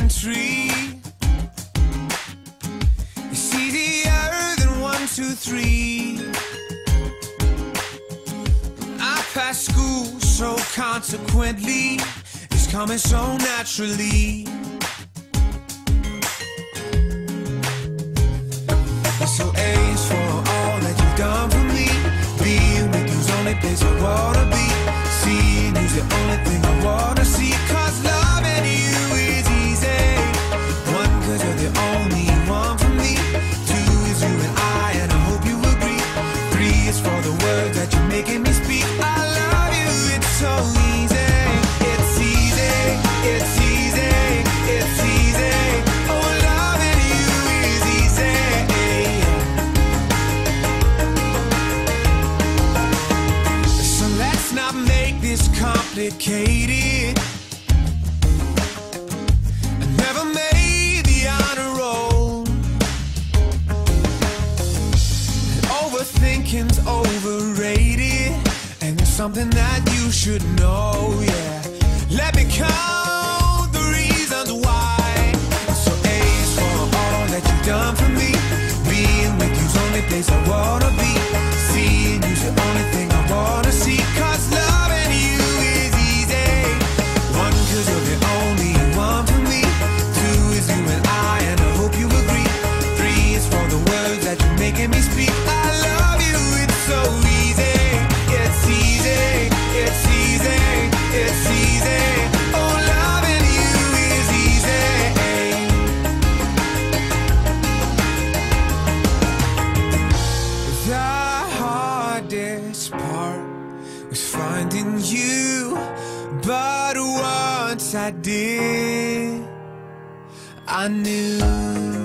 lemon tree. It's easier than 1, 2, 3. I passed school, so consequently it's coming so naturally. So A's for all that you've done for me. Being with you's the only place I wanna be. Seeing you's the only thing I wanna see. Cause loving you is easy. 1, cause you're the only one for me. 2 is you and I hope you agree. 3 is for the words that you're making me speak. I love you, it's so easy. It's easy, it's easy, it's easy. Oh, loving you is easy. So let's not make this complicated. I never made the honor roll. Overthinking's overrated, and it's something that you should know, yeah. Let me count the reasons why. So A's for all that you've done for me. Being with you's the only place I wanna be. Seeing you's the only thing I wanna see. Cause loving you is easy. 1, cause you're the only one for me. 2 is you and I hope you agree. 3 is for the words that you're making me speak. I love you, it's so easy. It's easy, it's easy, it's easy. Oh, loving you is easy. The hardest part was finding you, but once I did, I knew.